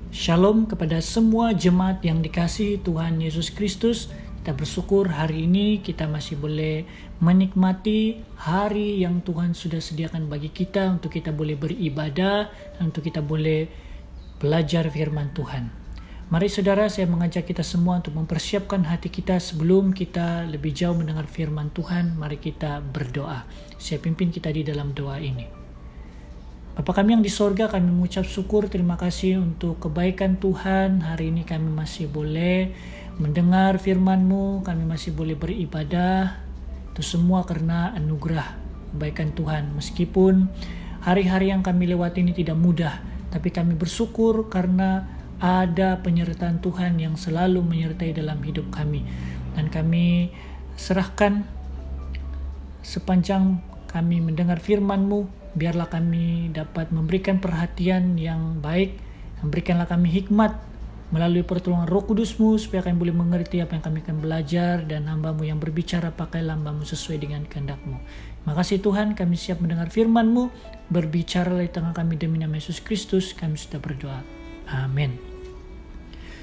Shalom kepada semua jemaat yang dikasihi Tuhan Yesus Kristus. Kita bersyukur hari ini kita masih boleh menikmati hari yang Tuhan sudah sediakan bagi kita untuk kita boleh beribadah dan untuk kita boleh belajar firman Tuhan. Mari saudara, saya mengajak kita semua untuk mempersiapkan hati kita sebelum kita lebih jauh mendengar firman Tuhan. Mari kita berdoa. Saya pimpin kita di dalam doa ini. Bapa kami yang di sorga, kami mengucap syukur, terima kasih untuk kebaikan Tuhan. Hari ini kami masih boleh mendengar firman-Mu, kami masih boleh beribadah. Itu semua karena anugerah kebaikan Tuhan. Meskipun hari-hari yang kami lewati ini tidak mudah, tapi kami bersyukur karena ada penyertaan Tuhan yang selalu menyertai dalam hidup kami. Dan kami serahkan sepanjang kami mendengar firman-Mu, biarlah kami dapat memberikan perhatian yang baik, berikanlah kami hikmat melalui pertolongan Roh Kudus-Mu, supaya kami boleh mengerti apa yang kami akan belajar, dan hamba-Mu yang berbicara pakailah hamba-Mu sesuai dengan kehendak-Mu. Makasih Tuhan, kami siap mendengar firman-Mu, berbicara di tengah kami demi nama Yesus Kristus, kami sudah berdoa. Amin.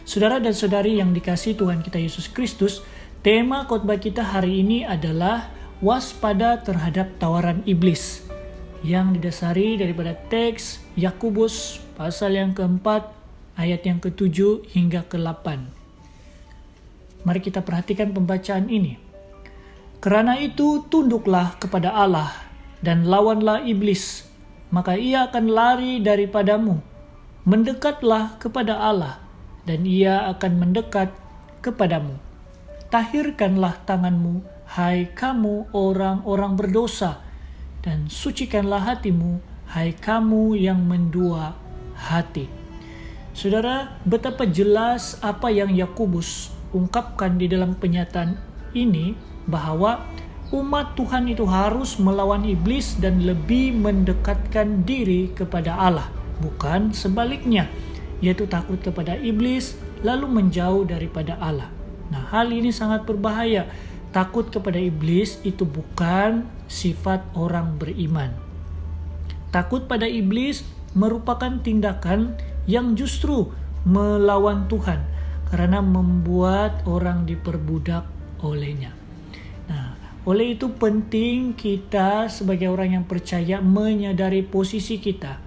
Saudara dan saudari yang dikasihi Tuhan kita Yesus Kristus, tema khotbah kita hari ini adalah waspada terhadap tawaran iblis, yang didasari daripada teks Yakobus pasal yang keempat ayat yang ke-7 hingga ke-8. Mari kita perhatikan pembacaan ini. Karena itu tunduklah kepada Allah dan lawanlah iblis, maka ia akan lari daripadamu. Mendekatlah kepada Allah dan ia akan mendekat kepadamu. Tahirkanlah tanganmu, hai kamu orang-orang berdosa, dan sucikanlah hatimu, hai kamu yang mendua hati. Saudara, betapa jelas apa yang Yakobus ungkapkan di dalam pernyataan ini, bahwa umat Tuhan itu harus melawan iblis dan lebih mendekatkan diri kepada Allah, bukan sebaliknya, yaitu takut kepada iblis lalu menjauh daripada Allah. Nah, hal ini sangat berbahaya. Takut kepada iblis itu bukan sifat orang beriman. Takut pada iblis merupakan tindakan yang justru melawan Tuhan, karena membuat orang diperbudak olehnya. Nah, oleh itu penting kita sebagai orang yang percaya menyadari posisi kita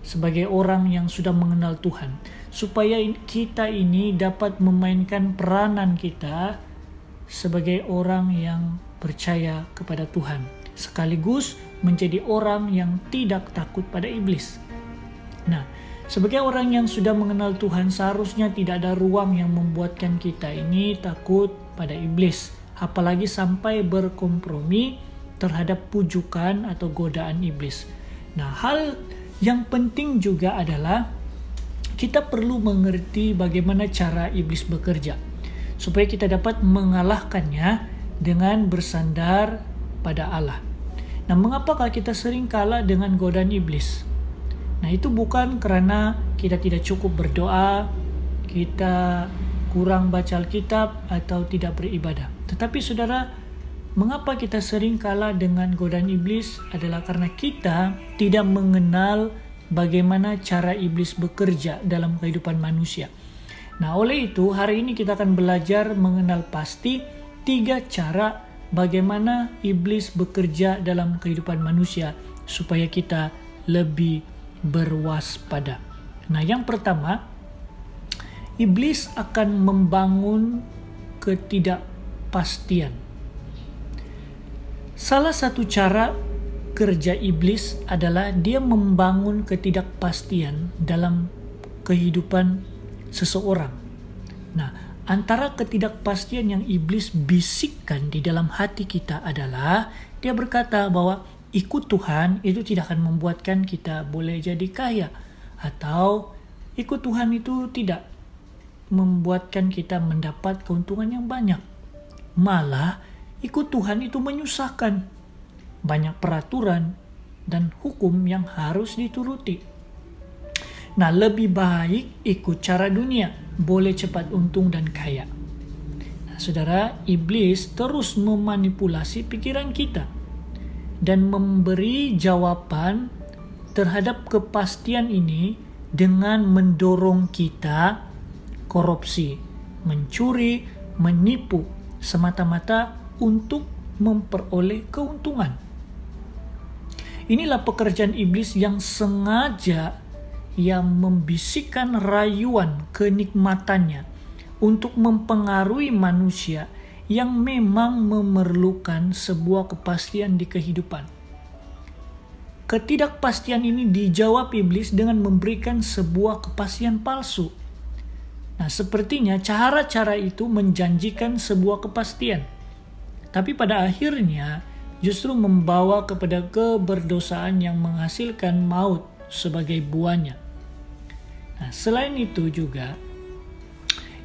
sebagai orang yang sudah mengenal Tuhan, supaya kita ini dapat memainkan peranan kita sebagai orang yang percaya kepada Tuhan, sekaligus menjadi orang yang tidak takut pada iblis. Nah, sebagai orang yang sudah mengenal Tuhan, seharusnya tidak ada ruang yang membuatkan kita ini takut pada iblis, apalagi sampai berkompromi terhadap pujukan atau godaan iblis. Nah, hal yang penting juga adalah kita perlu mengerti bagaimana cara iblis bekerja, supaya kita dapat mengalahkannya dengan bersandar pada Allah. Nah, mengapakah kita sering kalah dengan godaan iblis? Nah, itu bukan karena kita tidak cukup berdoa, kita kurang baca Alkitab, atau tidak beribadah. Tetapi saudara, mengapa kita sering kalah dengan godaan iblis adalah karena kita tidak mengenal bagaimana cara iblis bekerja dalam kehidupan manusia. Nah, oleh itu hari ini kita akan belajar mengenal pasti 3 cara bagaimana iblis bekerja dalam kehidupan manusia supaya kita lebih berwaspada. Nah, yang pertama, iblis akan membangun ketidakpastian. Salah satu cara kerja iblis adalah dia membangun ketidakpastian dalam kehidupan seseorang. Nah, antara ketidakpastian yang iblis bisikkan di dalam hati kita adalah dia berkata bahwa ikut Tuhan itu tidak akan membuatkan kita boleh jadi kaya, atau ikut Tuhan itu tidak membuatkan kita mendapat keuntungan yang banyak. Malah ikut Tuhan itu menyusahkan, banyak peraturan dan hukum yang harus dituruti. Nah, lebih baik ikut cara dunia, boleh cepat untung dan kaya. Nah, saudara, iblis terus memanipulasi pikiran kita dan memberi jawaban terhadap kepastian ini dengan mendorong kita korupsi, mencuri, menipu semata-mata untuk memperoleh keuntungan. Inilah pekerjaan iblis yang sengaja yang membisikkan rayuan kenikmatannya untuk mempengaruhi manusia yang memang memerlukan sebuah kepastian di kehidupan. Ketidakpastian ini dijawab iblis dengan memberikan sebuah kepastian palsu. Nah, sepertinya cara-cara itu menjanjikan sebuah kepastian, tapi pada akhirnya justru membawa kepada keberdosaan yang menghasilkan maut sebagai buahnya. Nah, selain itu juga,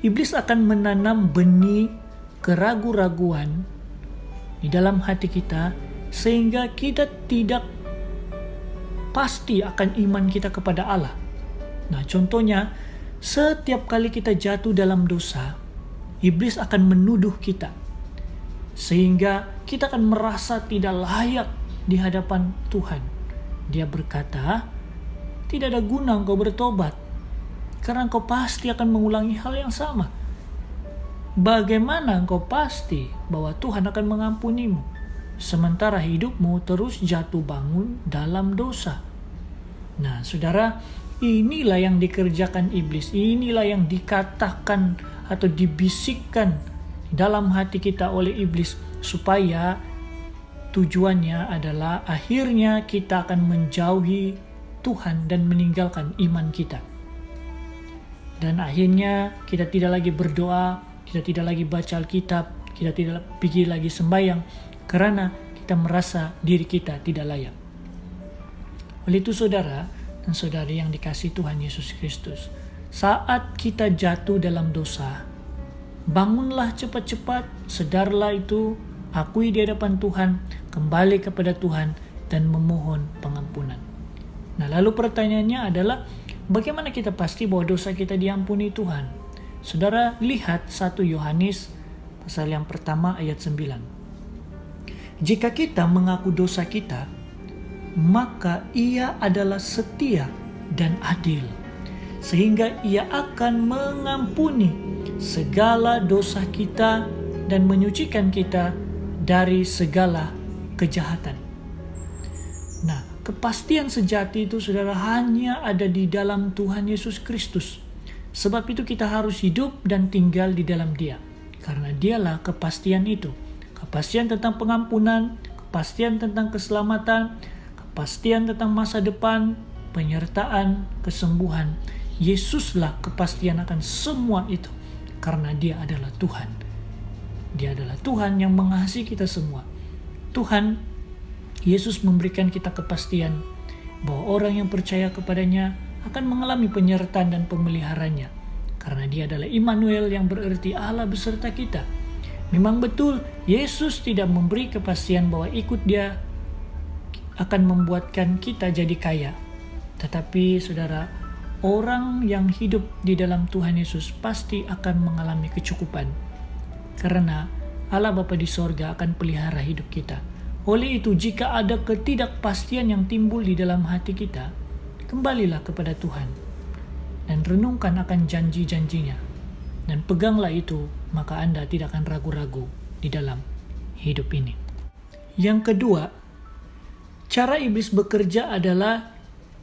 iblis akan menanam benih keraguan-raguan di dalam hati kita sehingga kita tidak pasti akan iman kita kepada Allah. Nah, contohnya, setiap kali kita jatuh dalam dosa, iblis akan menuduh kita sehingga kita akan merasa tidak layak di hadapan Tuhan. Dia berkata, tidak ada guna engkau bertobat karena engkau pasti akan mengulangi hal yang sama. Bagaimana engkau pasti bahwa Tuhan akan mengampunimu sementara hidupmu terus jatuh bangun dalam dosa? Nah, saudara, inilah yang dikerjakan iblis, inilah yang dikatakan atau dibisikkan dalam hati kita oleh iblis, supaya tujuannya adalah akhirnya kita akan menjauhi Tuhan dan meninggalkan iman kita. Dan akhirnya kita tidak lagi berdoa, kita tidak lagi baca Alkitab, kita tidak pergi lagi sembahyang karena kita merasa diri kita tidak layak. Oleh itu saudara dan saudari yang dikasihi Tuhan Yesus Kristus, saat kita jatuh dalam dosa, bangunlah cepat-cepat, sedarlah itu, akui di hadapan Tuhan, kembali kepada Tuhan dan memohon pengampunan. Nah, lalu pertanyaannya adalah, bagaimana kita pasti bahwa dosa kita diampuni Tuhan? Saudara, lihat 1 Yohanes pasal yang pertama ayat 9. Jika kita mengaku dosa kita, maka Ia adalah setia dan adil, sehingga Ia akan mengampuni segala dosa kita dan menyucikan kita dari segala kejahatan. Nah, kepastian sejati itu saudara hanya ada di dalam Tuhan Yesus Kristus. Sebab itu kita harus hidup dan tinggal di dalam Dia, karena Dialah kepastian itu. Kepastian tentang pengampunan, kepastian tentang keselamatan, kepastian tentang masa depan, penyertaan, kesembuhan. Yesuslah kepastian akan semua itu, karena Dia adalah Tuhan. Dia adalah Tuhan yang mengasihi kita semua. Tuhan Yesus memberikan kita kepastian bahwa orang yang percaya kepadanya akan mengalami penyertaan dan pemeliharanya, karena Dia adalah Immanuel yang berarti Allah beserta kita. Memang betul, Yesus tidak memberi kepastian bahwa ikut Dia akan membuatkan kita jadi kaya. Tetapi saudara, orang yang hidup di dalam Tuhan Yesus pasti akan mengalami kecukupan, karena Allah Bapa di sorga akan pelihara hidup kita. Oleh itu, jika ada ketidakpastian yang timbul di dalam hati kita, kembalilah kepada Tuhan dan renungkan akan janji-janjinya, dan peganglah itu, maka Anda tidak akan ragu-ragu di dalam hidup ini. Yang kedua, cara iblis bekerja adalah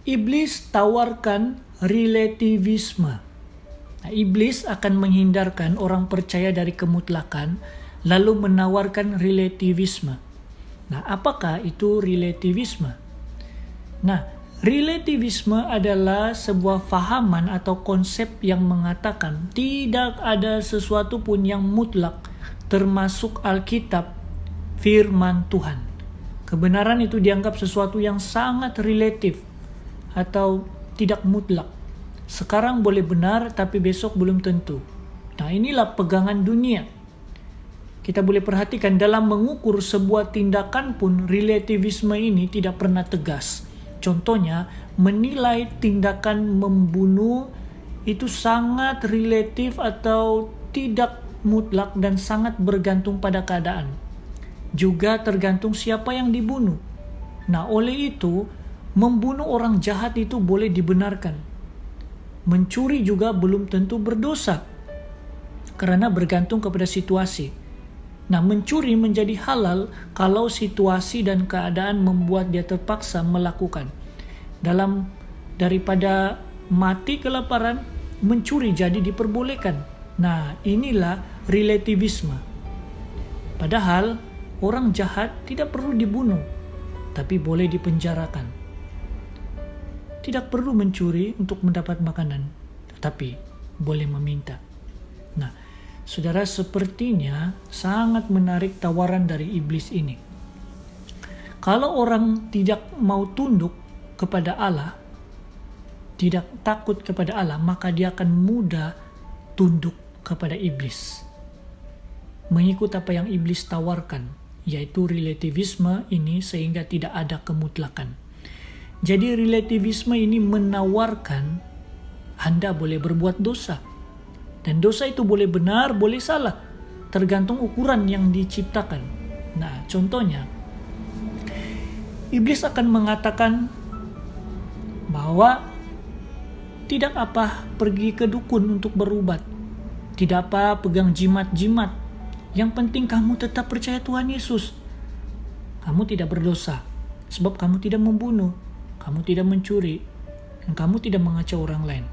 iblis tawarkan relativisme. Nah, iblis akan menghindarkan orang percaya dari kemutlakan, lalu menawarkan relativisme. Nah, apakah itu relativisme? Nah, relativisme adalah sebuah fahaman atau konsep yang mengatakan tidak ada sesuatu pun yang mutlak, termasuk Alkitab, firman Tuhan. Kebenaran itu dianggap sesuatu yang sangat relatif atau tidak mutlak. Sekarang boleh benar, tapi besok belum tentu. Nah, inilah pegangan dunia. Kita boleh perhatikan dalam mengukur sebuah tindakan pun, relativisme ini tidak pernah tegas. Contohnya, menilai tindakan membunuh itu sangat relatif atau tidak mutlak dan sangat bergantung pada keadaan. Juga tergantung siapa yang dibunuh. Nah, oleh itu, membunuh orang jahat itu boleh dibenarkan. Mencuri juga belum tentu berdosa, karena bergantung kepada situasi. Nah, mencuri menjadi halal kalau situasi dan keadaan membuat dia terpaksa melakukan. Daripada mati kelaparan, mencuri jadi diperbolehkan. Nah, inilah relativisme. Padahal orang jahat tidak perlu dibunuh, tapi boleh dipenjarakan. Tidak perlu mencuri untuk mendapat makanan, tetapi boleh meminta. Nah, saudara, sepertinya sangat menarik tawaran dari iblis ini. Kalau orang tidak mau tunduk kepada Allah, tidak takut kepada Allah, maka dia akan mudah tunduk kepada iblis. Mengikut apa yang iblis tawarkan, yaitu relativisme ini, sehingga tidak ada kemutlakan. Jadi relativisme ini menawarkan Anda boleh berbuat dosa. Dan dosa itu boleh benar, boleh salah. Tergantung ukuran yang diciptakan. Nah, contohnya, iblis akan mengatakan bahwa tidak apa pergi ke dukun untuk berubat. Tidak apa pegang jimat-jimat. Yang penting kamu tetap percaya Tuhan Yesus. Kamu tidak berdosa. Sebab kamu tidak membunuh. Kamu tidak mencuri, dan kamu tidak mengacau orang lain.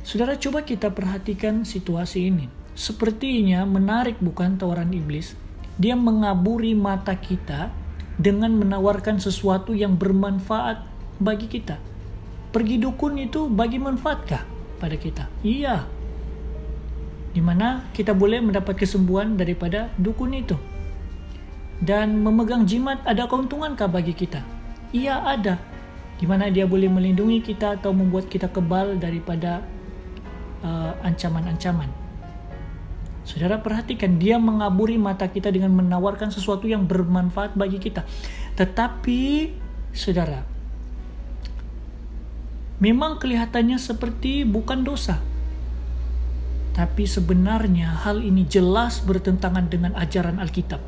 Saudara, coba kita perhatikan situasi ini. Sepertinya menarik bukan tawaran iblis? Dia mengaburi mata kita dengan menawarkan sesuatu yang bermanfaat bagi kita. Pergi dukun itu bagi manfaatkah pada kita? Iya. Dimana kita boleh mendapat kesembuhan daripada dukun itu. Dan memegang jimat ada keuntungankah bagi kita? Iya, ada. Di mana dia boleh melindungi kita atau membuat kita kebal daripada ancaman-ancaman. Saudara, perhatikan, dia mengaburi mata kita dengan menawarkan sesuatu yang bermanfaat bagi kita. Tetapi, saudara, memang kelihatannya seperti bukan dosa. Tapi sebenarnya hal ini jelas bertentangan dengan ajaran Alkitab.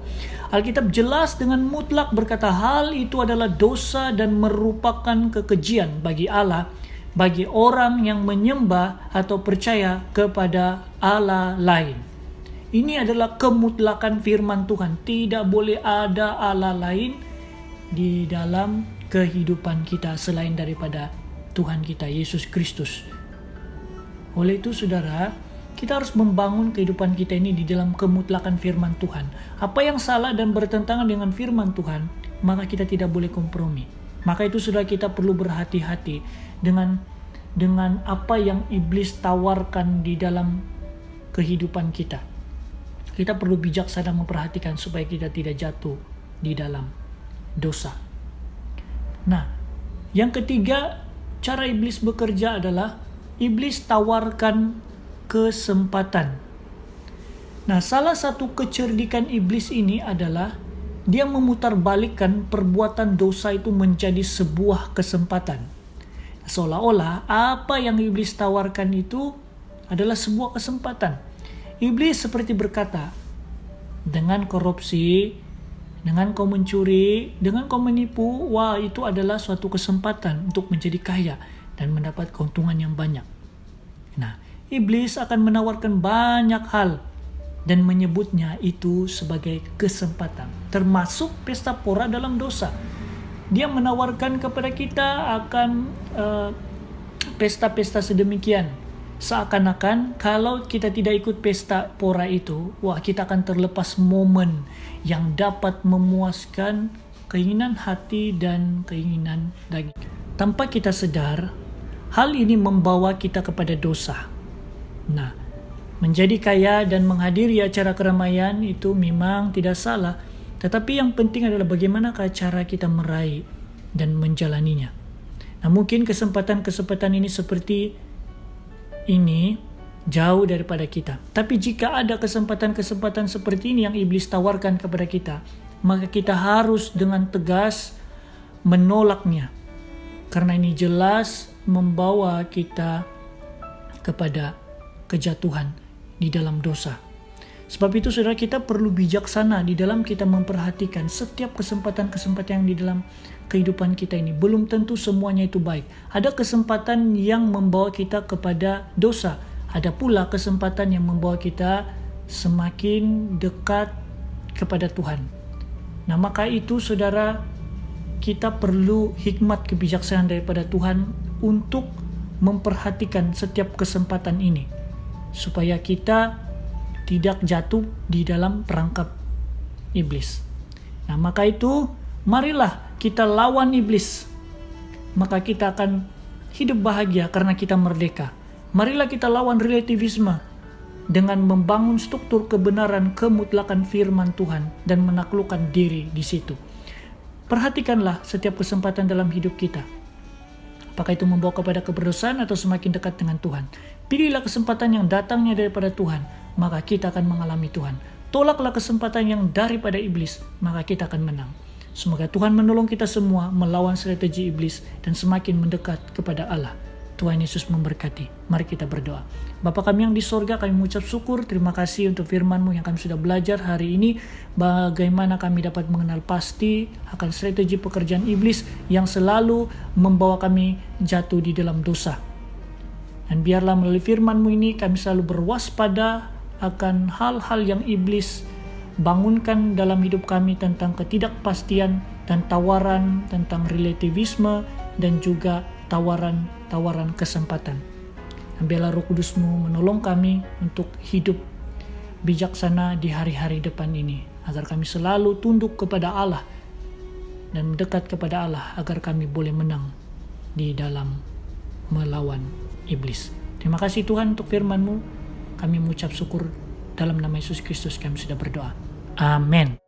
Alkitab jelas dengan mutlak berkata hal itu adalah dosa dan merupakan kekejian bagi Allah, bagi orang yang menyembah atau percaya kepada Allah lain. Ini adalah kemutlakan firman Tuhan. Tidak boleh ada Allah lain di dalam kehidupan kita selain daripada Tuhan kita, Yesus Kristus. Oleh itu, saudara, kita harus membangun kehidupan kita ini di dalam kemutlakan firman Tuhan. Apa yang salah dan bertentangan dengan firman Tuhan, maka kita tidak boleh kompromi. Maka itu sudah kita perlu berhati-hati dengan apa yang iblis tawarkan di dalam kehidupan kita. Kita perlu bijaksana memperhatikan supaya kita tidak jatuh di dalam dosa. Nah, yang ketiga, cara iblis bekerja adalah iblis tawarkan kesempatan. Nah, salah satu kecerdikan iblis ini adalah dia memutarbalikkan perbuatan dosa itu menjadi sebuah kesempatan. Seolah-olah apa yang iblis tawarkan itu adalah sebuah kesempatan. Iblis seperti berkata, dengan korupsi, dengan kau mencuri, dengan kau menipu, wah, itu adalah suatu kesempatan untuk menjadi kaya dan mendapat keuntungan yang banyak. Nah, iblis akan menawarkan banyak hal dan menyebutnya itu sebagai kesempatan, termasuk pesta pora dalam dosa. Dia menawarkan kepada kita akan pesta-pesta sedemikian, seakan-akan kalau kita tidak ikut pesta pora itu, wah, kita akan terlepas momen yang dapat memuaskan keinginan hati dan keinginan daging. Tanpa kita sadar, hal ini membawa kita kepada dosa. Nah, menjadi kaya dan menghadiri acara keramaian itu memang tidak salah, tetapi yang penting adalah bagaimanakah cara kita meraih dan menjalaninya. Nah, mungkin kesempatan-kesempatan ini seperti ini jauh daripada kita. Tapi jika ada kesempatan-kesempatan seperti ini yang iblis tawarkan kepada kita, maka kita harus dengan tegas menolaknya. Karena ini jelas membawa kita kepada kejatuhan di dalam dosa. Sebab itu saudara, kita perlu bijaksana di dalam kita memperhatikan setiap kesempatan-kesempatan yang di dalam kehidupan kita ini. Belum tentu semuanya itu baik. Ada kesempatan yang membawa kita kepada dosa. Ada pula kesempatan yang membawa kita semakin dekat kepada Tuhan. Nah, maka itu saudara, kita perlu hikmat kebijaksanaan daripada Tuhan untuk memperhatikan setiap kesempatan ini, supaya kita tidak jatuh di dalam perangkap iblis. Nah, maka itu marilah kita lawan iblis, maka kita akan hidup bahagia karena kita merdeka. Marilah kita lawan relativisme dengan membangun struktur kebenaran kemutlakan firman Tuhan dan menaklukkan diri di situ. Perhatikanlah setiap kesempatan dalam hidup kita. Apakah itu membawa kepada keberdosaan atau semakin dekat dengan Tuhan? Pilihlah kesempatan yang datangnya daripada Tuhan, maka kita akan mengalami Tuhan. Tolaklah kesempatan yang daripada iblis, maka kita akan menang. Semoga Tuhan menolong kita semua melawan strategi iblis dan semakin mendekat kepada Allah. Tuhan Yesus memberkati. Mari kita berdoa. Bapa kami yang di sorga, kami mengucap syukur, terima kasih untuk firman-Mu yang kami sudah belajar hari ini, bagaimana kami dapat mengenal pasti akan strategi pekerjaan iblis yang selalu membawa kami jatuh di dalam dosa. Dan biarlah melalui firman-Mu ini kami selalu berwaspada akan hal-hal yang iblis bangunkan dalam hidup kami tentang ketidakpastian dan tawaran tentang relativisme dan juga tawaran kesempatan. Biarlah Roh Kudus-Mu menolong kami untuk hidup bijaksana di hari-hari depan ini, agar kami selalu tunduk kepada Allah dan mendekat kepada Allah, agar kami boleh menang di dalam melawan iblis. Terima kasih Tuhan untuk firman-Mu. Kami mengucap syukur dalam nama Yesus Kristus kami sudah berdoa. Amin.